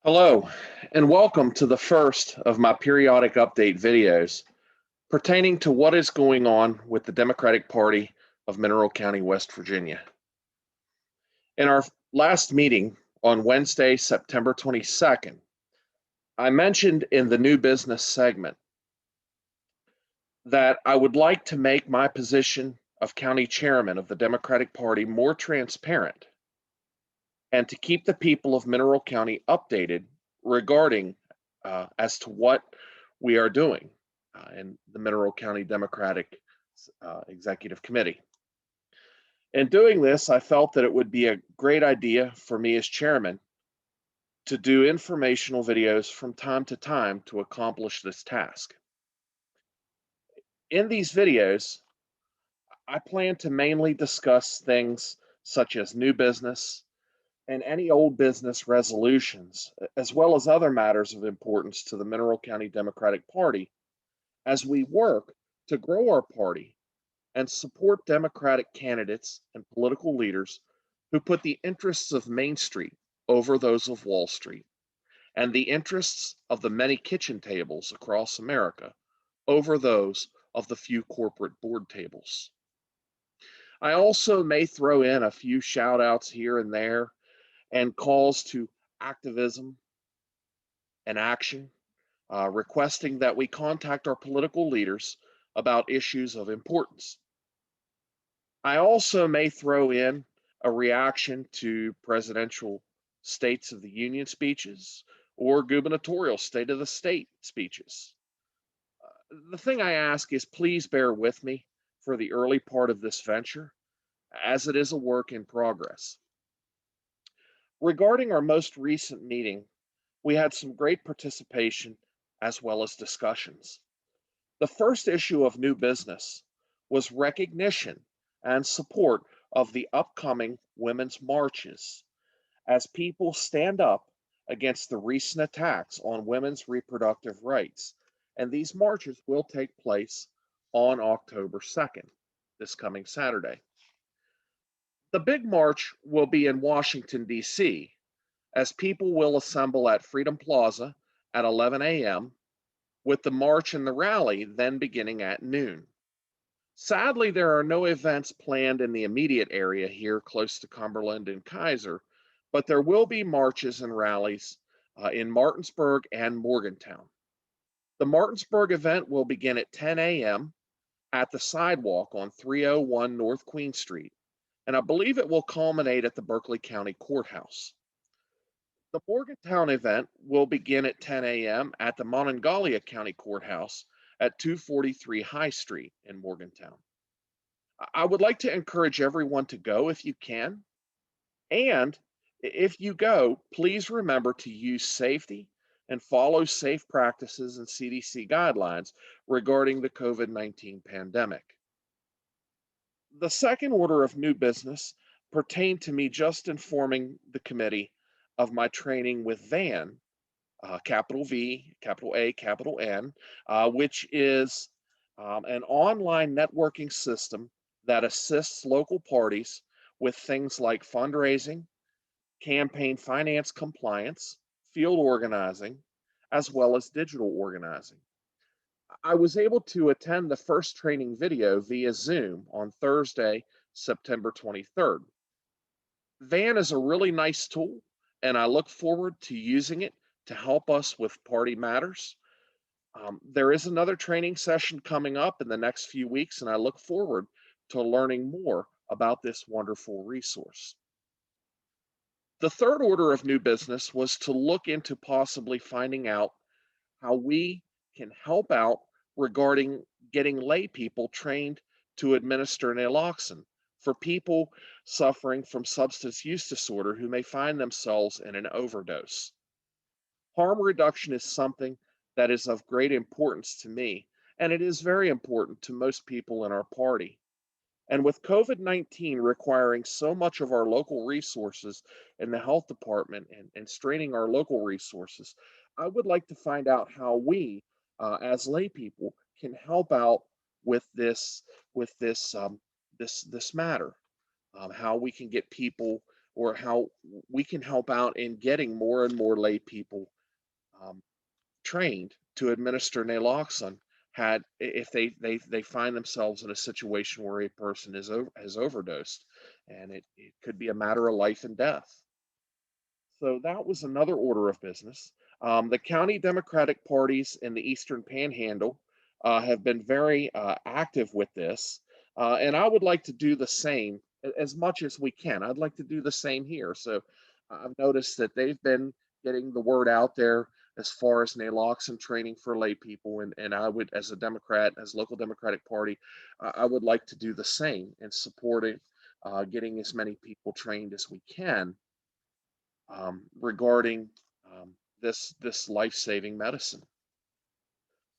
Hello, and welcome to the first of my periodic update videos pertaining to what is going on with the Democratic Party of Mineral County, West Virginia. In our last meeting on Wednesday, September 22nd, I mentioned in the new business segment that I would like to make my position of county chairman of the Democratic Party more transparent and to keep the people of Mineral County updated regarding as to what we are doing in the Mineral County Democratic Executive Committee. In doing this, I felt that it would be a great idea for me as chairman to do informational videos from time to time to accomplish this task. In these videos, I plan to mainly discuss things such as new business and any old business resolutions, as well as other matters of importance to the Mineral County Democratic Party as we work to grow our party and support Democratic candidates and political leaders who put the interests of Main Street over those of Wall Street and the interests of the many kitchen tables across America over those of the few corporate board tables. I also may throw in a few shout outs here and there and calls to activism and action, requesting that we contact our political leaders about issues of importance. I also may throw in a reaction to presidential States of the Union speeches or gubernatorial State of the State speeches. The thing I ask is please bear with me for the early part of this venture, as it is a work in progress. Regarding our most recent meeting, we had some great participation as well as discussions. The first issue of new business was recognition and support of the upcoming women's marches as people stand up against the recent attacks on women's reproductive rights. And these marches will take place on October 2nd, this coming Saturday. The big march will be in Washington, D.C., as people will assemble at Freedom Plaza at 11 a.m., with the march and the rally then beginning at noon. Sadly, there are no events planned in the immediate area here close to Cumberland and Kaiser, but there will be marches and rallies in Martinsburg and Morgantown. The Martinsburg event will begin at 10 a.m. at the sidewalk on 301 North Queen Street, and I believe it will culminate at the Berkeley County Courthouse. The Morgantown event will begin at 10 a.m. at the Monongalia County Courthouse at 243 High Street in Morgantown. I would like to encourage everyone to go if you can. And if you go, please remember to use safety and follow safe practices and CDC guidelines regarding the COVID-19 pandemic. The second order of new business pertained to me just informing the committee of my training with VAN, capital V, capital A, capital N, which is an online networking system that assists local parties with things like fundraising, campaign finance compliance, field organizing, as well as digital organizing. I was able to attend the first training video via Zoom on Thursday, September 23rd. VAN is a really nice tool, and I look forward to using it to help us with party matters. There is another training session coming up in the next few weeks, and I look forward to learning more about this wonderful resource. The third order of new business was to look into possibly finding out how we can help out regarding getting lay people trained to administer naloxone for people suffering from substance use disorder who may find themselves in an overdose. Harm reduction is something that is of great importance to me, and it is very important to most people in our party. And with COVID-19 requiring so much of our local resources in the health department and straining our local resources, I would like to find out how we, as lay people, can help out with this matter. How we can get people or how we can help out in getting more and more lay people um, trained to administer naloxone had if they find themselves in a situation where a person has overdosed, and it could be a matter of life and death. So that was another order of business. The county Democratic parties in the Eastern Panhandle have been very active with this, and I would like to do the same as much as we can. I'd like to do the same here. So I've noticed that they've been getting the word out there as far as naloxone training for lay people, and I would, as a Democrat, as local Democratic Party, I would like to do the same and supporting getting as many people trained as we can regarding this life-saving medicine.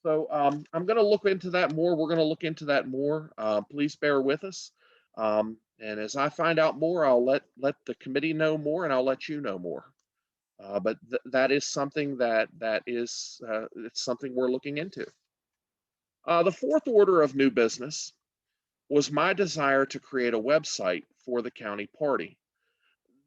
So I'm going to look into that more. We're going to look into that more. Please bear with us. And as I find out more, I'll let the committee know more, and I'll let you know more. But that is something that is it's something we're looking into. The fourth order of new business was my desire to create a website for the county party.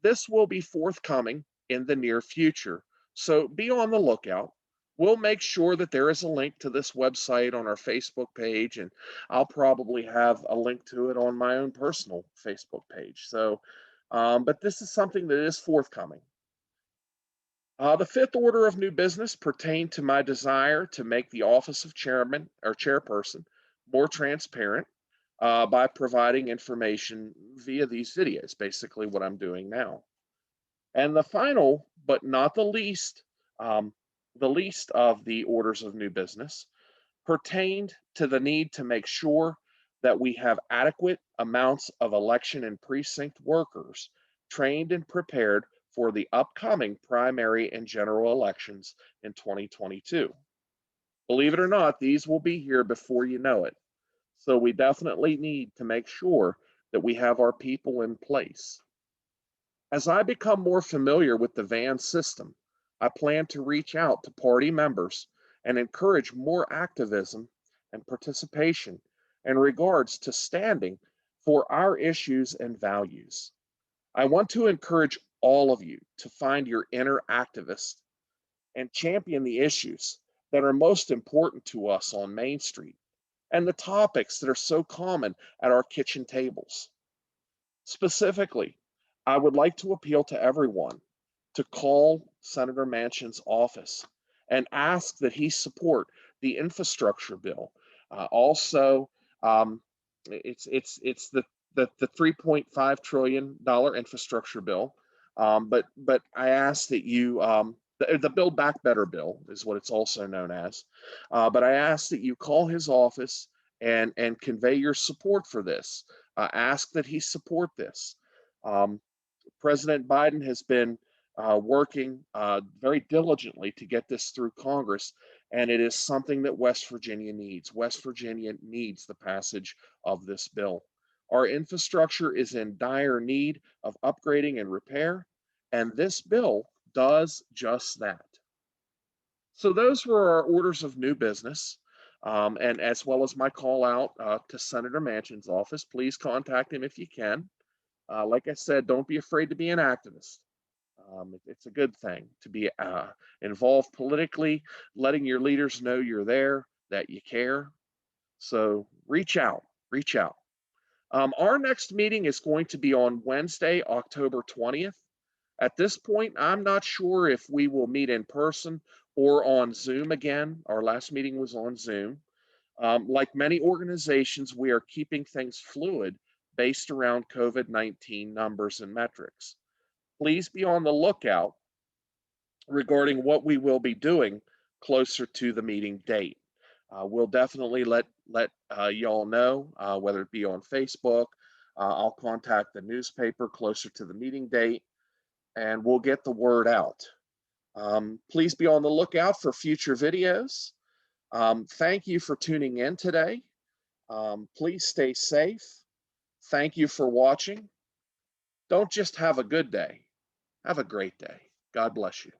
This will be forthcoming in the near future, so be on the lookout. We'll make sure that there is a link to this website on our Facebook page, and I'll probably have a link to it on my own personal Facebook page. So, but this is something that is forthcoming. The fifth order of new business pertained to my desire to make the office of chairman or chairperson more transparent by providing information via these videos, basically what I'm doing now. And the final, but not the least of the orders of new business pertained to the need to make sure that we have adequate amounts of election and precinct workers trained and prepared for the upcoming primary and general elections in 2022. Believe it or not, these will be here before you know it. So we definitely need to make sure that we have our people in place. As I become more familiar with the VAN system, I plan to reach out to party members and encourage more activism and participation in regards to standing for our issues and values. I want to encourage all of you to find your inner activist and champion the issues that are most important to us on Main Street and the topics that are so common at our kitchen tables. Specifically, I would like to appeal to everyone to call Senator Manchin's office and ask that he support the infrastructure bill. Also, it's the $3.5 trillion infrastructure bill, but I ask that you the Build Back Better bill is what it's also known as. But I ask that you call his office and convey your support for this. Ask that he support this. Um, President Biden has been working very diligently to get this through Congress, and it is something that West Virginia needs. West Virginia needs the passage of this bill. Our infrastructure is in dire need of upgrading and repair, and this bill does just that. So those were our orders of new business. And as well as my call out to Senator Manchin's office, please contact him if you can. Like I said, don't be afraid to be an activist. It's a good thing to be involved politically, letting your leaders know you're there, that you care. So reach out, reach out. Our next meeting is going to be on Wednesday, October 20th. At this point, I'm not sure if we will meet in person or on Zoom again. Our last meeting was on Zoom. Like many organizations, we are keeping things fluid based around COVID-19 numbers and metrics. Please be on the lookout regarding what we will be doing closer to the meeting date. We'll definitely let y'all know, whether it be on Facebook. I'll contact the newspaper closer to the meeting date, and we'll get the word out. Please be on the lookout for future videos. Thank you for tuning in today. Please stay safe. Thank you for watching. Don't just have a good day. Have a great day. God bless you.